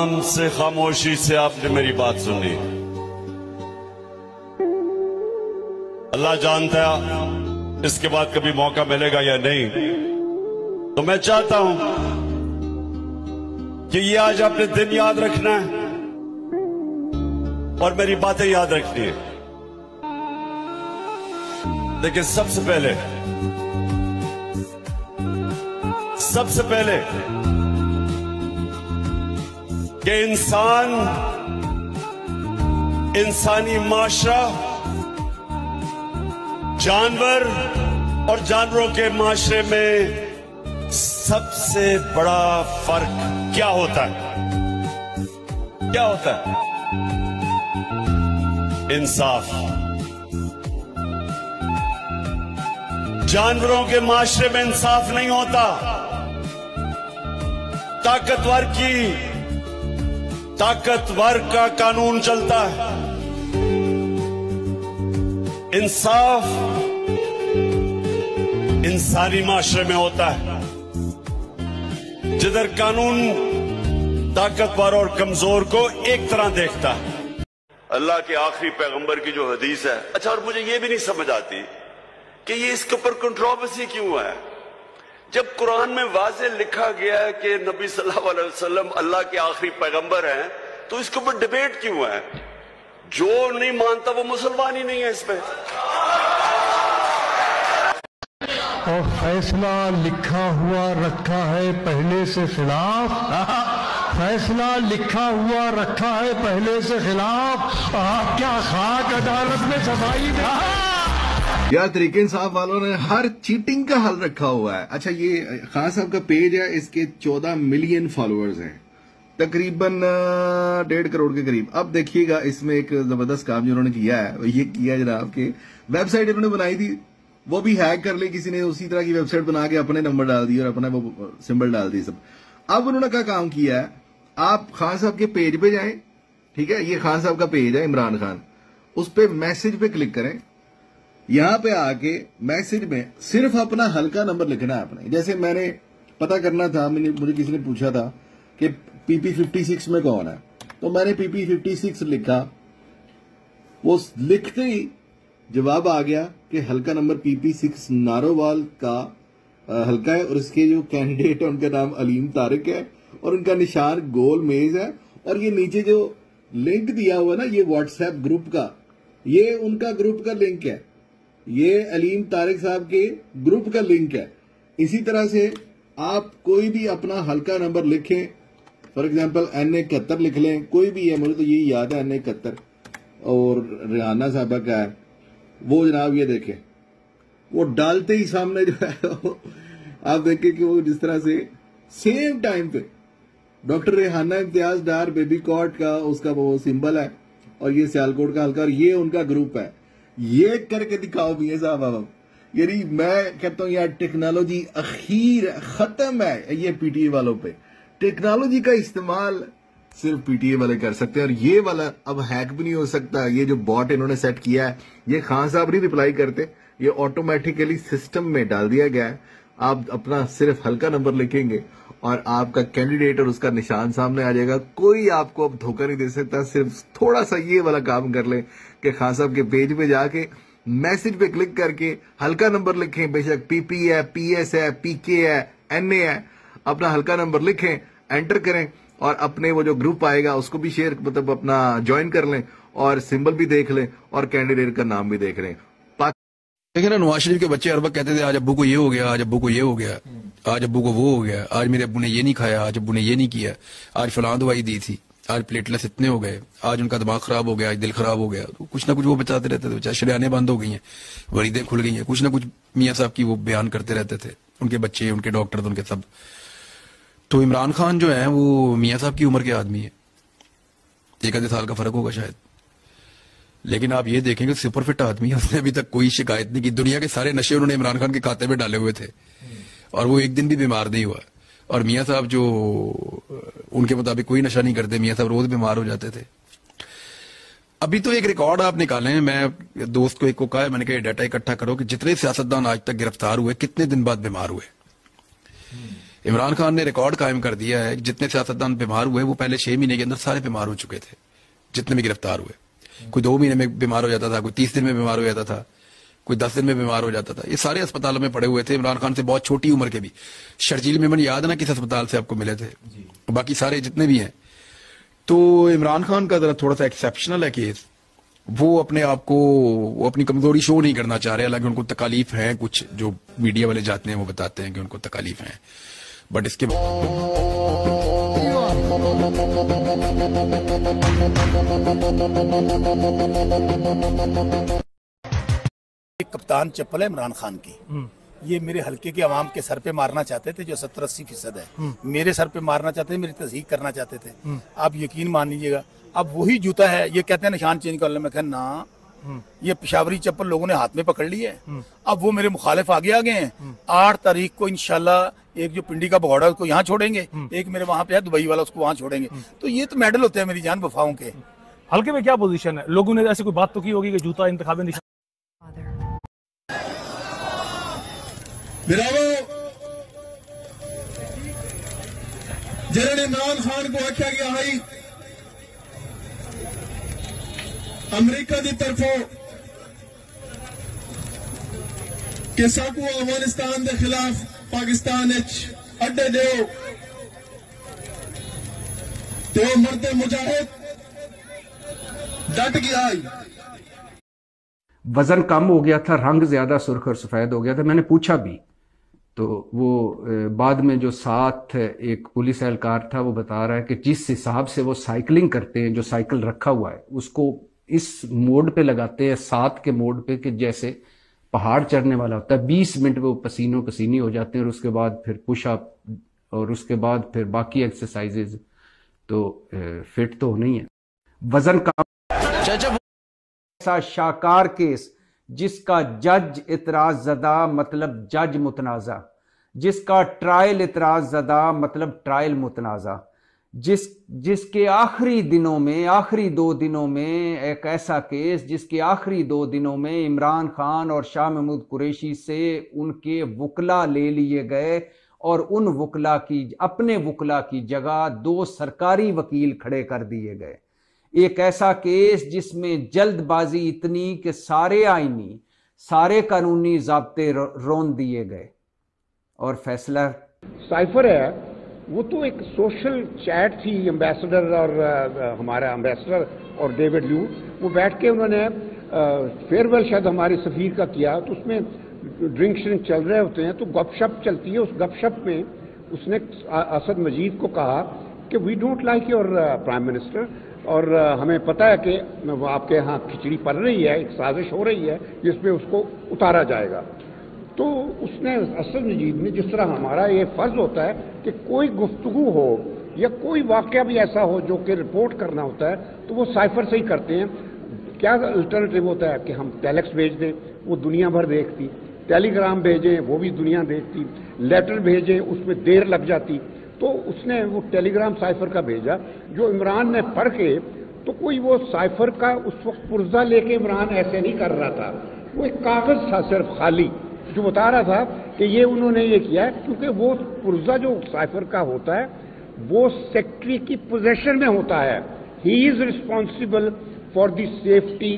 آرام سے خاموشی سے آپ نے میری بات سنی. اللہ جانتا ہے اس کے بعد کبھی موقع ملے گا یا نہیں. تو میں چاہتا ہوں کہ یہ آج آپ نے دن یاد رکھنا ہے اور میری باتیں یاد رکھنی ہے. لیکن سب سے پہلے کہ انسانی معاشرہ جانور اور جانوروں کے معاشرے میں سب سے بڑا فرق کیا ہوتا ہے؟ کیا ہوتا ہے؟ انصاف. جانوروں کے معاشرے میں انصاف نہیں ہوتا. طاقتور کا قانون چلتا ہے. انصاف انسانی معاشرے میں ہوتا ہے جدھر قانون طاقتور اور کمزور کو ایک طرح دیکھتا ہے. اللہ کے آخری پیغمبر کی جو حدیث ہے. اچھا، اور مجھے یہ بھی نہیں سمجھ آتی کہ یہ اس کے اوپر کنٹروورسی کیوں ہے جب قرآن میں واضح لکھا گیا ہے کہ نبی صلی اللہ علیہ وسلم اللہ کے آخری پیغمبر ہیں، تو اس کے اوپر ڈیبیٹ کیوں ہے؟ جو نہیں مانتا وہ مسلمان ہی نہیں ہے اس پہ. اور فیصلہ لکھا ہوا رکھا ہے پہلے سے خلاف. فیصلہ لکھا ہوا رکھا ہے پہلے سے خلاف. آپ کیا خاک عدالت میں صفائی میں. یار طریقہ انصاف والوں نے ہر چیٹنگ کا حل رکھا ہوا ہے. اچھا، یہ خان صاحب کا پیج ہے، اس کے 14 ملین فالوورز ہیں، تقریباً 1.5 کروڑ کے قریب. اب دیکھیے گا اس میں ایک زبردست کام جو انہوں نے کیا ہے وہ یہ کیا جناب کہ ویب سائٹ انہوں نے بنائی تھی، وہ بھی ہیک کر لی کسی نے. اسی طرح کی ویب سائٹ بنا کے اپنے نمبر ڈال دی اور اپنا وہ سمبل ڈال دی سب. اب انہوں نے کیا کام کیا ہے، آپ خان صاحب کے پیج پہ جائیں، ٹھیک ہے، یہ خان صاحب کا پیج ہے عمران خان، اس پہ میسج پہ کلک کریں. یہاں پہ آ کے میسج میں صرف اپنا ہلکا نمبر لکھنا ہے اپنے. جیسے میں نے پتا کرنا تھا، مجھے کسی نے پوچھا تھا کہ پی پی 56 میں کون ہے، تو میں نے پی پی 56 لکھا. وہ لکھتے ہی جواب آ گیا کہ ہلکا نمبر پی پی 6 نارووال کا ہلکا ہے، اور اس کے جو کینڈیڈیٹ ہے ان کا نام علیم طارق ہے اور ان کا نشان گول میز ہے. اور یہ نیچے جو لنک دیا ہوا نا، یہ واٹس ایپ گروپ کا، یہ ان کا گروپ کا لنک ہے، یہ علیم طارق صاحب کے گروپ کا لنک ہے. اسی طرح سے آپ کوئی بھی اپنا ہلکا نمبر لکھیں، فار ایگزامپل N71 لکھ لیں، کوئی بھی ہے، مجھے تو یہی یاد ہے N71. اور ریحانہ صاحبہ کا ہے وہ، جناب یہ دیکھیں وہ ڈالتے ہی سامنے جو ہے آپ دیکھیں کہ وہ جس طرح سے سیم ٹائم پہ ڈاکٹر ریحانہ امتیاز ڈار بیبی کوٹ کا اس کا وہ سمبل ہے، اور یہ سیالکوٹ کا ہلکا، اور یہ ان کا گروپ ہے. یہ کر کے دکھاؤ میاں صاحب. یعنی میں کہتا ہوں یار ٹیکنالوجی اخیر ختم ہے. یہ پی ٹی اے والوں پہ ٹیکنالوجی کا استعمال صرف پی ٹی اے والے کر سکتے ہیں، اور یہ والا اب ہیک بھی نہیں ہو سکتا. یہ جو باٹ انہوں نے سیٹ کیا ہے، یہ خان صاحب نہیں ریپلائی کرتے، یہ آٹومیٹیکلی سسٹم میں ڈال دیا گیا ہے. آپ اپنا صرف ہلکا نمبر لکھیں گے اور آپ کا کینڈیڈیٹ اور اس کا نشان سامنے آ جائے گا. کوئی آپ کو اب دھوکہ نہیں دے سکتا. صرف تھوڑا سا یہ والا کام کر لیں کہ خان صاحب کے پیج پہ جا کے میسج پہ کلک کر کے ہلکا نمبر لکھیں، بے شک پی پی ہے، پی ایس ہے، پی کے ہے، این اے ہے، اپنا ہلکا نمبر لکھیں، انٹر کریں، اور اپنے وہ جو گروپ آئے گا اس کو بھی شیئر مطلب اپنا جوائن کر لیں، اور سمبل بھی دیکھ لیں اور کینڈیڈیٹ کا نام بھی دیکھ لیں. دیکھیں نا، نواز شریف کے بچے ہر وقت کہتے تھے آج ابو کو یہ ہو گیا، آج ابو کو یہ ہو گیا، آج ابو کو وہ ہو گیا، آج میرے ابو نے یہ نہیں کھایا، آج ابو نے یہ نہیں کیا، آج فلاں دوائی دی تھی، آج پلیٹلیٹس اتنے ہو گئے، آج ان کا دماغ خراب ہو گیا، آج دل خراب ہو گیا. تو کچھ نہ کچھ وہ بچاتے رہتے تھے. شریانیں بند ہو گئی ہیں، وریدیں کھل گئی ہیں، کچھ نہ کچھ میاں صاحب کی وہ بیان کرتے رہتے تھے، ان کے بچے، ان کے ڈاکٹر، ان کے سب. تو عمران خان جو ہیں وہ میاں صاحب کی عمر کے آدمی ہیں، 1 سال کا فرق ہوگا شاید. لیکن آپ یہ دیکھیں کہ سپر فٹ آدمی ہے، اس نے ابھی تک کوئی شکایت نہیں کی. دنیا کے سارے نشے انہوں نے عمران خان کے کھاتے میں ڈالے ہوئے تھے اور وہ ایک دن بھی بیمار نہیں ہوا. اور میاں صاحب جو ان کے مطابق کوئی نشہ نہیں کرتے، میاں صاحب روز بیمار ہو جاتے تھے. ابھی تو ایک ریکارڈ آپ نکالیں، میں دوست کو ایک کو کہا، میں نے کہا یہ ڈیٹا اکٹھا کرو کہ جتنے سیاستدان آج تک گرفتار ہوئے کتنے دن بعد بیمار ہوئے. عمران خان نے ریکارڈ قائم کر دیا ہے، جتنے سیاستدان بیمار ہوئے وہ پہلے 6 مہینے کے اندر سارے بیمار ہو چکے تھے، جتنے بھی گرفتار ہوئے. کوئی 2 مہینے میں بیمار ہو جاتا تھا، کوئی 30 دن میں بیمار ہو جاتا تھا، کوئی 10 دن میں بیمار ہو جاتا تھا. یہ سارے اسپتالوں میں پڑے ہوئے تھے. عمران خان سے بہت چھوٹی عمر کے بھی. شرجیل میمن یاد ہے نا کس اسپتال سے آپ کو ملے تھے، باقی سارے جتنے بھی ہیں. تو عمران خان کا ذرا تھوڑا سا ایکسیپشنل ہے کیس. وہ اپنے آپ کو وہ اپنی کمزوری شو نہیں کرنا چاہ رہے، حالانکہ ان کو تکالیف ہیں. کچھ جو میڈیا والے جاتے ہیں وہ بتاتے ہیں کہ ان کو تکالیف ہیں، بٹ اس کے کپتان چپل ہے عمران خان کی. یہ میرے حلقے کے عوام کے سر پہ مارنا چاہتے تھے جو 70-80% ہے، میرے سر پہ مارنا چاہتے تھے، میری تصحیح کرنا چاہتے تھے. آپ یقین مان لیجیے گا اب وہی جوتا ہے. یہ کہتے ہیں نشان چینج کر لیں، میں کہا نا یہ پشاوری چپل لوگوں نے ہاتھ میں پکڑ لی ہے. اب وہ میرے مخالف آگے ہیں. 8 تاریخ کو انشاءاللہ ایک جو پنڈی کا بھگوڑا اس کو یہاں چھوڑیں گے، ایک میرے وہاں پہ ہے دبئی والا، اس کو وہاں چھوڑیں گے. تو یہ تو میڈل ہوتے ہیں میری جان وفاؤں کے. حلقے میں کیا پوزیشن ہے؟ لوگوں نے ایسی کوئی بات تو کی ہوگی کہ جوتا انتخابی نشان جنرل عمران خان کو آخیا گیا ہے امریکہ دی طرفوں کہ ساکو افغانستان دے خلاف پاکستان اڈے دیو تو مرد مجاہد ڈٹ گیا. وزن کم ہو گیا تھا، رنگ زیادہ سرخ اور سفید ہو گیا تھا. میں نے پوچھا بھی تو وہ بعد میں جو ساتھ ایک پولیس اہلکار تھا وہ بتا رہا ہے کہ جس حساب سے وہ سائیکلنگ کرتے ہیں، جو سائیکل رکھا ہوا ہے اس کو اس موڈ پہ لگاتے ہیں، 7 کے موڈ پہ، کہ جیسے پہاڑ چڑھنے والا ہوتا ہے. 20 منٹ میں وہ پسینوں پسینی ہو جاتے ہیں، اور اس کے بعد پھر پش اپ اور اس کے بعد پھر باقی ایکسرسائزز. تو فٹ تو نہیں ہے. وزن کم. ایسا شاکار کیس جس کا جج اعتراض زدہ مطلب جج متنازع، جس کا ٹرائل اعتراض زدہ مطلب ٹرائل متنازع، جس کے آخری 2 دنوں میں ایک ایسا کیس جس کے آخری 2 دنوں میں عمران خان اور شاہ محمود قریشی سے ان کے وکلا لے لیے گئے، اور ان اپنے وکلا کی جگہ 2 سرکاری وکیل کھڑے کر دیے گئے. ایک ایسا کیس جس میں جلد بازی اتنی کہ سارے آئینی، سارے قانونی ضابطے رون دیے گئے، اور فیصلہ سائفر ہے. وہ تو ایک سوشل چیٹ تھی امبیسڈر اور ہمارا امبیسڈر اور ڈیوڈ لیو. وہ بیٹھ کے انہوں نے فیئرویل شاید ہمارے سفیر کا کیا، تو اس میں ڈرنک شرنک چل رہے ہوتے ہیں، تو گپ شپ چلتی ہے. اس گپ شپ میں اس نے اسد مجید کو کہا کہ we don't like your prime minister, اور ہمیں پتہ ہے کہ آپ کے ہاں کھچڑی پڑ رہی ہے، ایک سازش ہو رہی ہے جس میں اس کو اتارا جائے گا. تو اس نے اسد مجید نے، جس طرح ہمارا یہ فرض ہوتا ہے کہ کوئی گفتگو ہو یا کوئی واقعہ بھی ایسا ہو جو کہ رپورٹ کرنا ہوتا ہے تو وہ سائفر سے ہی کرتے ہیں. کیا الٹرنیٹیو ہوتا ہے کہ ہم ٹیلیکس بھیج دیں، وہ دنیا بھر دیکھتی، ٹیلی گرام بھیجیں وہ بھی دنیا دیکھتی، لیٹر بھیجیں اس میں دیر لگ جاتی. تو اس نے وہ ٹیلی گرام سائفر کا بھیجا جو عمران نے پڑھ کے، تو کوئی وہ سائفر کا اس وقت پرزہ لے کے عمران ایسے نہیں کر رہا تھا، وہ ایک کاغذ تھا صرف خالی جو بتا رہا تھا کہ یہ انہوں نے یہ کیا ہے. کیونکہ وہ پرزہ جو سائفر کا ہوتا ہے وہ سیکٹری کی پوزیشن میں ہوتا ہے. He is responsible for the safety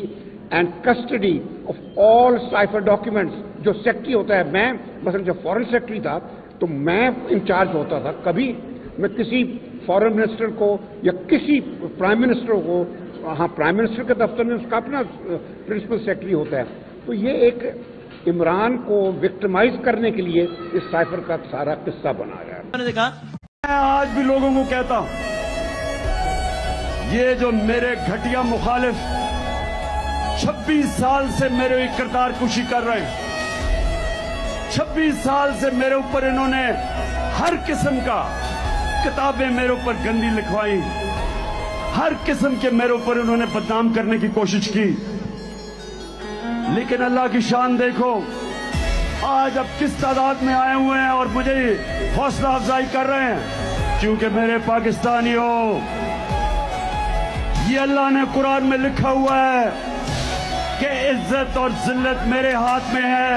and custody of all cipher documents. جو سیکٹری ہوتا ہے، میں مثلا جب فارن سیکٹری تھا تو میں انچارج ہوتا تھا. کبھی میں کسی فارن منسٹر کو یا کسی پرائم منسٹر کو، ہاں پرائم منسٹر کے دفتر میں اس کا اپنا پرنسپل سیکرٹری ہوتا ہے. تو یہ ایک عمران کو وکٹمائز کرنے کے لیے اس سائفر کا سارا قصہ بنایا ہے. میں آج بھی لوگوں کو کہتا ہوں، یہ جو میرے گھٹیا مخالف 26 سال سے میرے کردار کشی کر رہے ہیں، 26 سال سے میرے اوپر انہوں نے ہر قسم کا کتابیں میرے اوپر گندی لکھوائی، ہر قسم کے میرے اوپر انہوں نے بدنام کرنے کی کوشش کی. لیکن اللہ کی شان دیکھو، آج اب کس تعداد میں آئے ہوئے ہیں اور مجھے حوصلہ افزائی کر رہے ہیں. کیونکہ میرے پاکستانیوں، یہ اللہ نے قرآن میں لکھا ہوا ہے کہ عزت اور ذلت میرے ہاتھ میں ہے.